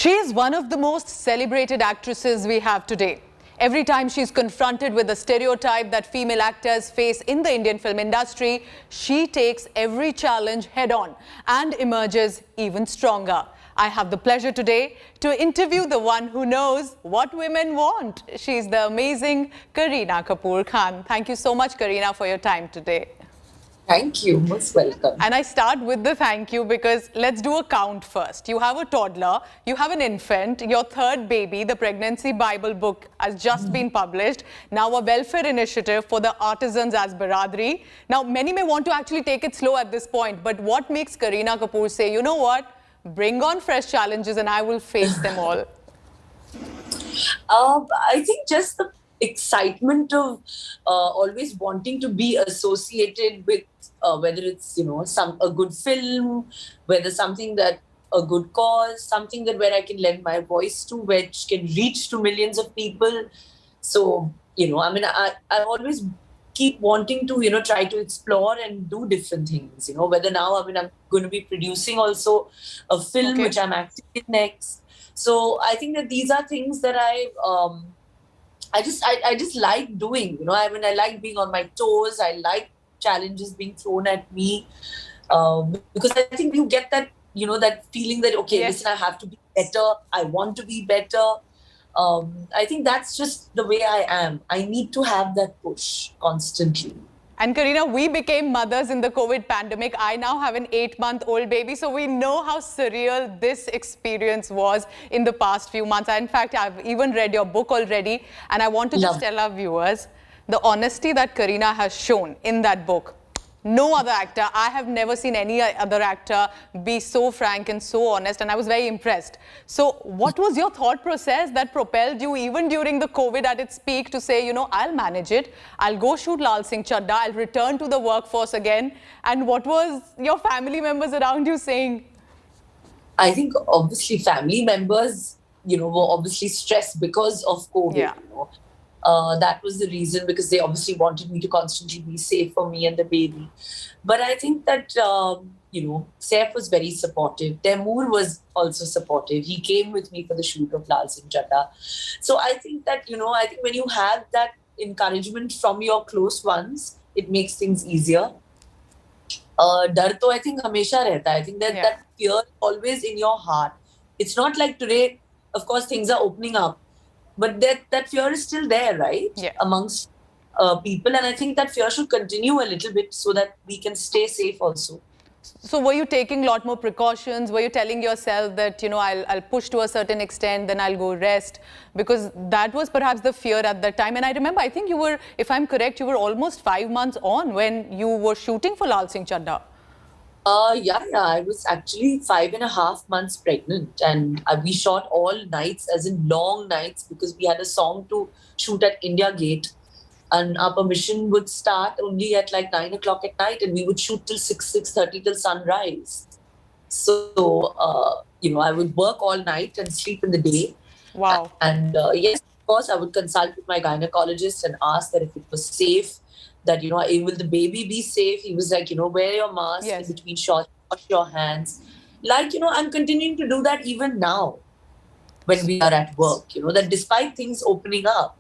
She is one of the most celebrated actresses we have today. Every time she's confronted with the stereotype that female actors face in the Indian film industry, she takes every challenge head-on and emerges even stronger. I have the pleasure today to interview the one who knows what women want. She's the amazing Kareena Kapoor Khan. Thank you so much, Kareena, for your time today. Thank you. Most welcome. And I start with the thank you because let's do a count first. You have a toddler, you have an infant, your third baby, the Pregnancy Bible book has just been published. Now a welfare initiative for the artisans as Biradri. Now many may want to actually take it slow at this point, but what makes Kareena Kapoor say, you know what, bring on fresh challenges and I will face them all? I think just the excitement of always wanting to be associated with whether it's a good film, whether something that a good cause, something that where I can lend my voice to, which can reach to millions of people. So I always keep wanting to try to explore and do different things. Whether now I'm going to be producing also a film which I'm acting in next. So I think that these are things that I just like doing, I like being on my toes. I like challenges being thrown at me because I think you get that, that feeling that, listen, I have to be better. I want to be better. I think that's just the way I am. I need to have that push constantly. And Kareena, we became mothers in the COVID pandemic. I now have an 8-month-old baby, so we know how surreal this experience was in the past few months. In fact, I've even read your book already, and I want to just tell our viewers the honesty that Kareena has shown in that book. No other actor, I have never seen any other actor be so frank and so honest, and I was very impressed. So what was your thought process that propelled you even during the COVID at its peak to say, I'll manage it, I'll go shoot Lal Singh Chadda, I'll return to the workforce again? And what was your family members around you saying? I think obviously family members, were obviously stressed because of COVID. Yeah. That was the reason, because they obviously wanted me to constantly be safe for me and the baby. But I think that, Saif was very supportive. Taimur was also supportive. He came with me for the shoot of Lal Singh Chadda. So I think that, I think when you have that encouragement from your close ones, it makes things easier. Dar to I think hamesha rehta hai. I think that that fear always in your heart. It's not like today, of course, things are opening up. But that fear is still there, right? Yeah. Amongst people. And I think that fear should continue a little bit so that we can stay safe also. So were you taking a lot more precautions? Were you telling yourself that, I'll push to a certain extent, then I'll go rest? Because that was perhaps the fear at that time. And I remember, I think you were, if I'm correct, you were almost 5 months on when you were shooting for Lal Singh Chadda. Yeah. I was actually 5.5 months pregnant, and we shot all nights, as in long nights, because we had a song to shoot at India Gate, and our permission would start only at like 9 o'clock at night, and we would shoot till 6:30 till sunrise. So, I would work all night and sleep in the day. Wow. And yes, of course, I would consult with my gynecologist and ask that if it was safe, that, will the baby be safe? He was like, wear your mask in between shots, wash your hands. Like, I'm continuing to do that even now when we are at work, that despite things opening up,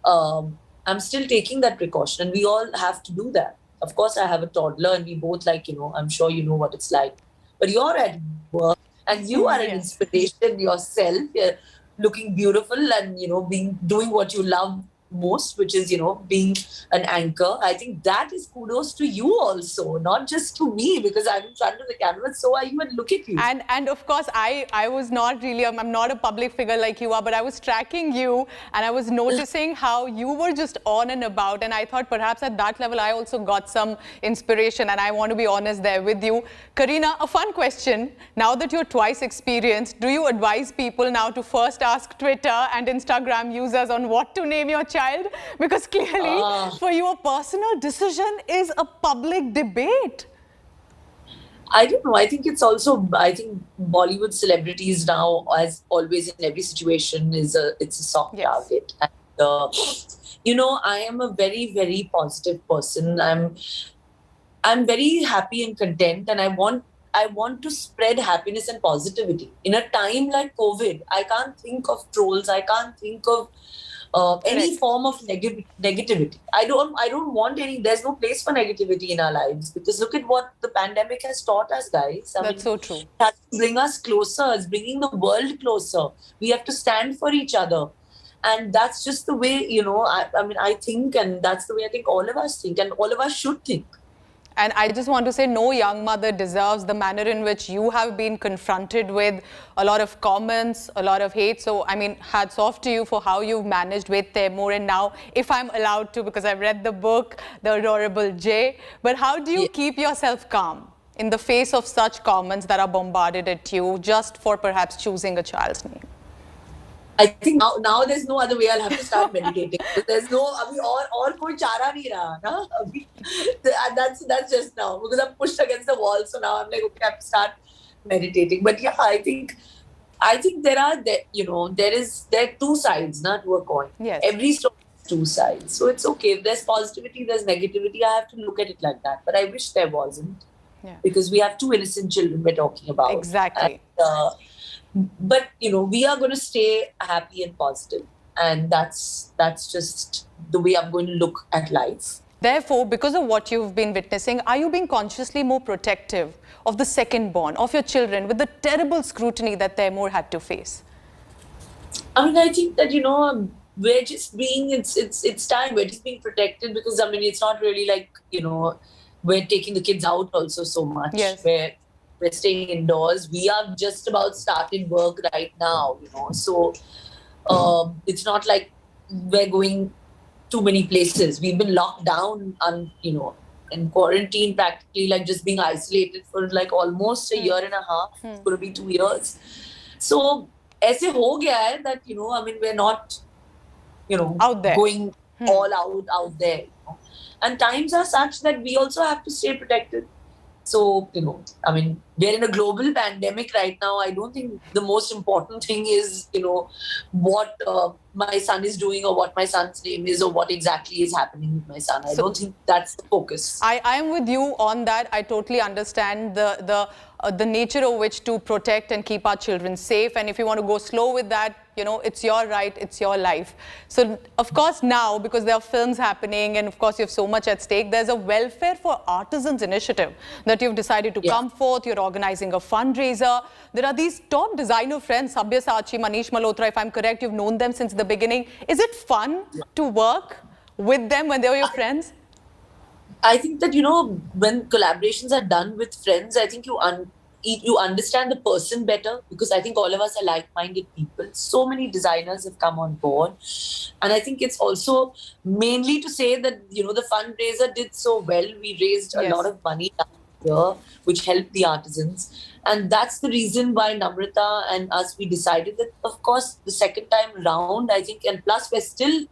I'm still taking that precaution, and we all have to do that. Of course, I have a toddler and we both I'm sure you know what it's like. But you're at work and you are an inspiration yourself. You're looking beautiful and, doing what you love most, which is being an anchor. I think that is kudos to you also, not just to me, because I'm in front of the camera, so I even look at you. And of course, I was not really, I'm not a public figure like you are, but I was tracking you and I was noticing how you were just on and about, and I thought perhaps at that level I also got some inspiration, and I want to be honest there with you. Kareena, a fun question. Now that you're twice experienced, do you advise people now to first ask Twitter and Instagram users on what to name your child? Because clearly for you a personal decision is a public debate. I don't know. I think it's also, Bollywood celebrities now, as always in every situation, it's a soft target. And, I am a very, very positive person. I'm very happy and content, and I want I want to spread happiness and positivity. In a time like COVID, I can't think of trolls. I can't think of any Correct. form of negativity. I don't want any. There's no place for negativity in our lives, because look at what the pandemic has taught us, guys. I That's mean, so true. it has to bring us closer. It's bringing the world closer. We have to stand for each other. And that's just the way, I mean, I think, and that's the way I think all of us think, and all of us should think. And I just want to say, no young mother deserves the manner in which you have been confronted with a lot of comments, a lot of hate. So, I mean, hats off to you for how you've managed with Taimur. And now, if I'm allowed to, because I've read the book, The Adorable Jay, but how do you keep yourself calm in the face of such comments that are bombarded at you just for perhaps choosing a child's name? I think now there's no other way. I'll have to start meditating. There's no abhi और कोई चारा नहीं रहा ना अभी. That's just now, because I'm pushed against the wall. So now I'm like, okay, I have to start meditating. But yeah, I think there are two sides to a coin. Yes. Every story has two sides. So it's okay. If there's positivity, there's negativity. I have to look at it like that. But I wish there wasn't. Yeah. Because we have two innocent children we're talking about. Exactly. And, but we are going to stay happy and positive, and that's just the way I'm going to look at life. Therefore, because of what you've been witnessing, are you being consciously more protective of the second born, of your children, with the terrible scrutiny that Taimur had to face? I mean, I think that we're just being it's time. We're just being protected, because I mean, it's not really like we're taking the kids out also so much. Yes. We're staying indoors. We have just about started work right now, So it's not like we're going too many places. We've been locked down and, in quarantine practically, like just being isolated for like almost a year and a half. It's going to be 2 years. So, aise ho gaya hai that, I mean, we're not, out there, going all out there. And times are such that we also have to stay protected. So, I mean, we're in a global pandemic right now. I don't think the most important thing is, what my son is doing or what my son's name is or what exactly is happening with my son. I don't think that's the focus. I am with you on that. I totally understand the nature of which to protect and keep our children safe. And if you want to go slow with that, it's your right, it's your life. So, of course, now, because there are films happening and, of course, you have so much at stake, there's a Welfare for Artisans initiative that you've decided to come forth. You're organizing a fundraiser. There are these top designer friends, Sabyasachi, Manish Malhotra, if I'm correct, you've known them since the beginning. Is it fun to work with them when they were your friends? I think that, when collaborations are done with friends, I think you understand the person better, because I think all of us are like-minded people. So many designers have come on board. And I think it's also mainly to say that, the fundraiser did so well. We raised a lot of money last year, which helped the artisans. And that's the reason why Namrata and us, we decided that, of course, the second time round, I think, and plus we're still,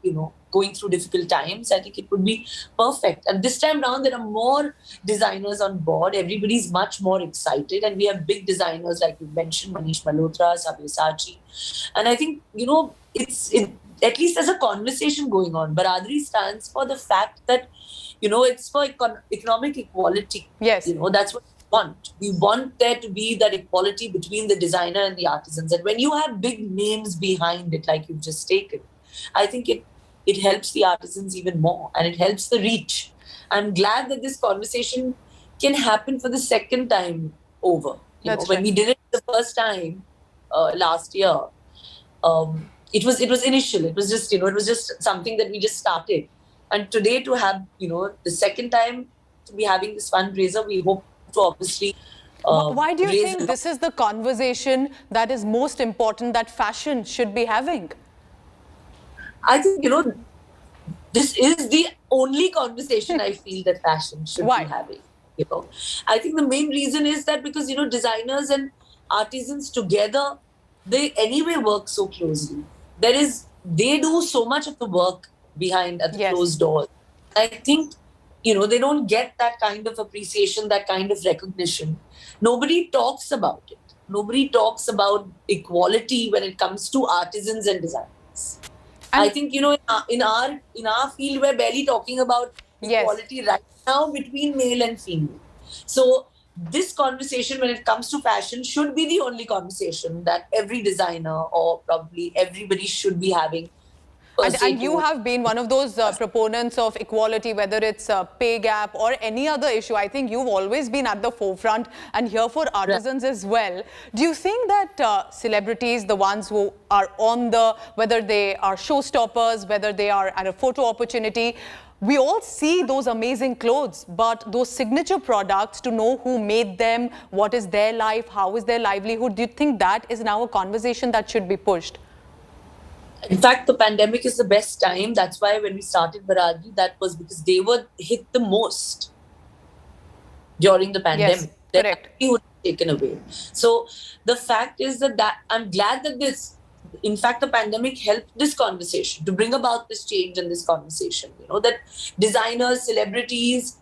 going through difficult times, I think it would be perfect. And this time round, there are more designers on board. Everybody's much more excited. And we have big designers, like you mentioned, Manish Malhotra, Sabyasachi. And I think, it's at least there's a conversation going on. Baradari stands for the fact that, it's for economic equality. Yes. That's what we want. We want there to be that equality between the designer and the artisans. And when you have big names behind it, like you've just taken, I think it helps the artisans even more, and it helps the reach. I'm glad that this conversation can happen for the second time over. When we did it the first time last year, it was initial. It was just, it was just something that we just started. And today to have, the second time to be having this fundraiser, we hope to obviously why do you think this is the conversation that is most important that fashion should be having? I think, this is the only conversation I feel that fashion should be having. I think the main reason is that because, designers and artisans together, they anyway work so closely. They do so much of the work behind at the closed doors. I think, they don't get that kind of appreciation, that kind of recognition. Nobody talks about it. Nobody talks about equality when it comes to artisans and designers. I think, in our field, we're barely talking about equality right now between male and female. So, this conversation when it comes to fashion should be the only conversation that every designer or probably everybody should be having. And you have been one of those proponents of equality, whether it's a pay gap or any other issue. I think you've always been at the forefront and here for artisans as well. Do you think that celebrities, the ones who are on whether they are showstoppers, whether they are at a photo opportunity, we all see those amazing clothes, but those signature products, to know who made them, what is their life, how is their livelihood, do you think that is now a conversation that should be pushed? In fact, the pandemic is the best time. That's why when we started Baradri, that was because they were hit the most during the pandemic. Yes, correct. They would be taken away. So the fact is that I'm glad that in fact, the pandemic helped this conversation to bring about this change in this conversation. You know, that designers, celebrities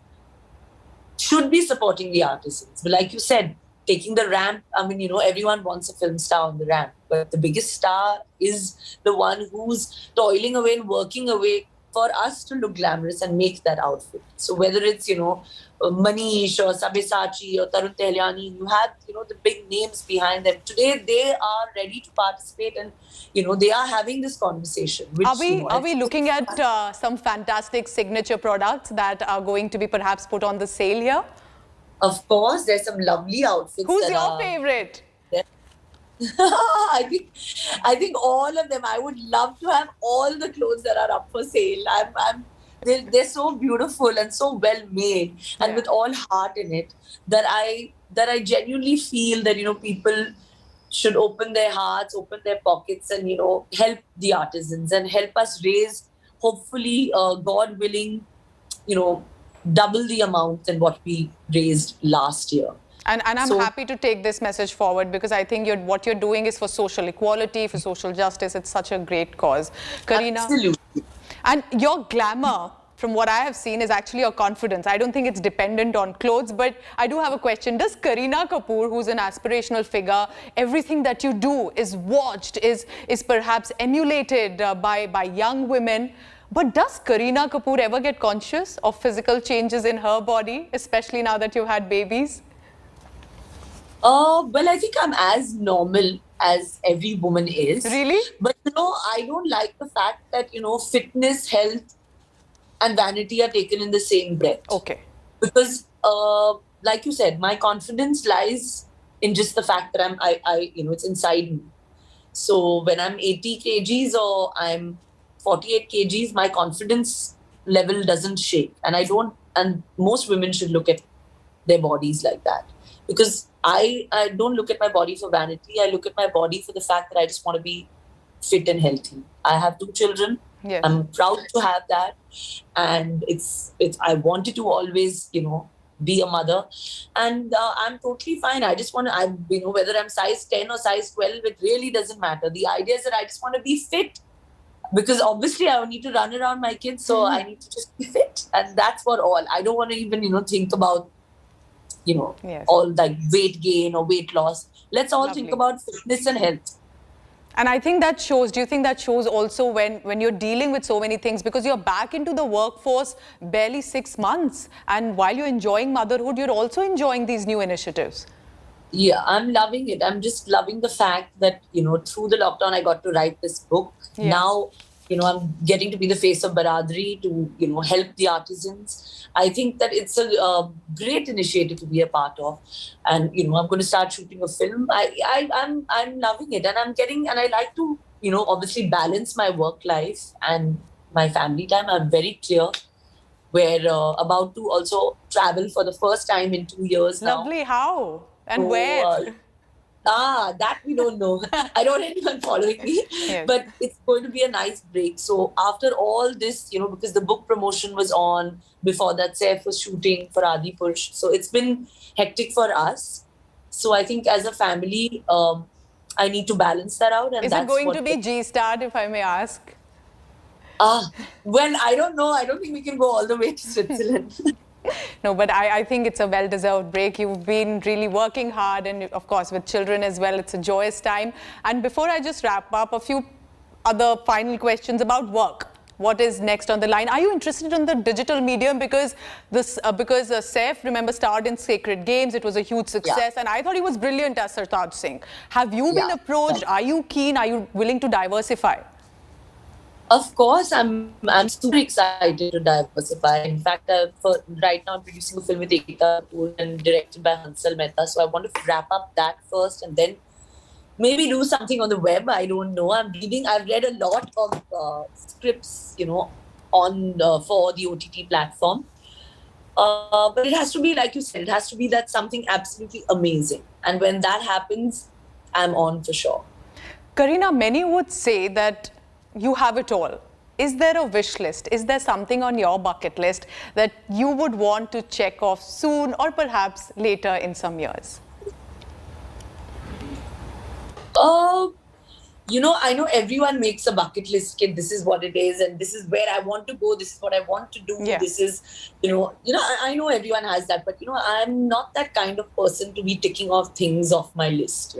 should be supporting the artisans. But like you said, taking the ramp, I mean, you know, everyone wants a film star on the ramp, but the biggest star is the one who's toiling away and working away for us to look glamorous and make that outfit. So whether it's, you know, Manish or Sabyasachi or Tarun Tehliani, you have, you know, the big names behind them. Today, they are ready to participate and, you know, they are having this conversation. Which, are we looking at some fantastic signature products that are going to be perhaps put on the sale here? Of course, there's some lovely outfits. Who's your favorite? I think all of them. I would love to have all the clothes that are up for sale. They're so beautiful and so well made, and with all heart in it, that I genuinely feel that, you know, people should open their hearts, open their pockets, and, you know, help the artisans and help us raise, hopefully, God willing, you know, double the amount than what we raised last year. And I'm happy to take this message forward, because I think what you're doing is for social equality, for social justice. It's such a great cause. Kareena, absolutely. And your glamour, from what I have seen, is actually your confidence. I don't think it's dependent on clothes, but I do have a question. Does Kareena Kapoor, who's an aspirational figure, everything that you do is watched, is perhaps emulated by young women? But does Kareena Kapoor ever get conscious of physical changes in her body, especially now that you've had babies? Well, I think I'm as normal as every woman is. Really? But, you know, I don't like the fact that, you know, fitness, health and vanity are taken in the same breath. Okay. Because, like you said, my confidence lies in just the fact that I you know, it's inside me. So when I'm 80 kgs or I'm 48 kgs, my confidence level doesn't shake. And most women should look at their bodies like that. Because I don't look at my body for vanity. I look at my body for the fact that I just want to be fit and healthy. I have 2 children. Yes. I'm proud to have that. And I wanted to always, you know, be a mother. And I'm totally fine. I just want to, you know, whether I'm size 10 or size 12, it really doesn't matter. The idea is that I just want to be fit. Because obviously I need to run around my kids, so I need to just be fit. And that's what all. I don't want to even, you know, think about, you know, all like weight gain or weight loss. Let's all think about fitness and health. And I think that shows, do you think that shows also when you're dealing with so many things, because you're back into the workforce barely 6 months, and while you're enjoying motherhood, you're also enjoying these new initiatives? Yeah, I'm loving it. I'm just loving the fact that, you know, through the lockdown, I got to write this book. Yeah. Now, you know, I'm getting to be the face of Baradri to, you know, help the artisans. I think that it's a great initiative to be a part of. And, you know, I'm going to start shooting a film. I'm loving it. And I like to, you know, obviously balance my work life and my family time. I'm very clear. We're about to also travel for the first time in 2 years now. Lovely. How? And where? That we don't know. I don't have anyone following me. Yes. But it's going to be a nice break. So after all this, you know, because the book promotion was on, before that Saif was shooting for Adi Push. So it's been hectic for us. So I think as a family, I need to balance that out. And is it going to be G-Start, if I may ask? Well, I don't know. I don't think we can go all the way to Switzerland. No, but I think it's a well-deserved break. You've been really working hard, and of course with children as well, it's a joyous time. And before I just wrap up, a few other final questions about work. what is next on the line. Are you interested in the digital medium? Because Saif, remember, starred in Sacred Games. It was a huge success, and I thought he was brilliant as Sartaj Singh. Have you been approached? Are you keen? Are you willing to diversify? Of course, I'm super excited to diversify. In fact, right now I'm producing a film with Kareena Kapoor and directed by Hansal Mehta. So I want to wrap up that first and then maybe do something on the web. I don't know. I've read a lot of scripts, on for the OTT platform. But it has to be, like you said, it has to be that something absolutely amazing. And when that happens, I'm on for sure. Kareena, many would say that you have it all. Is there a wish list? Is there something on your bucket list that you would want to check off soon or perhaps later in some years? I know everyone makes a bucket list, kid. This is what it is, and this is where I want to go. This is what I want to do. Yeah. This is, I know everyone has that, but I'm not that kind of person to be ticking off things off my list.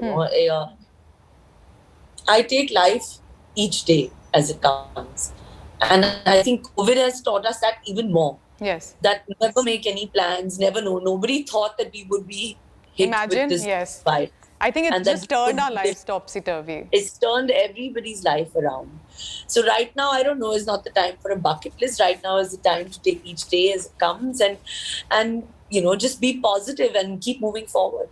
I take life each day as it comes, and I think COVID has taught us that even more. Yes. That never make any plans, never know. Nobody thought that we would be hit with this virus. I think it just turned our lives topsy-turvy. It's turned everybody's life around. So right now, I don't know, is not the time for a bucket list. Right now is the time to take each day as it comes and just be positive and keep moving forward.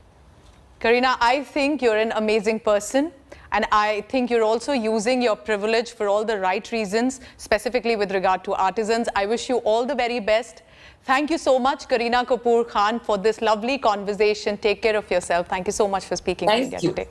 Kareena, I think you're an amazing person. And I think you're also using your privilege for all the right reasons, specifically with regard to artisans. I wish you all the very best. Thank you so much, Kareena Kapoor Khan, for this lovely conversation. Take care of yourself. Thank you so much for speaking to India today.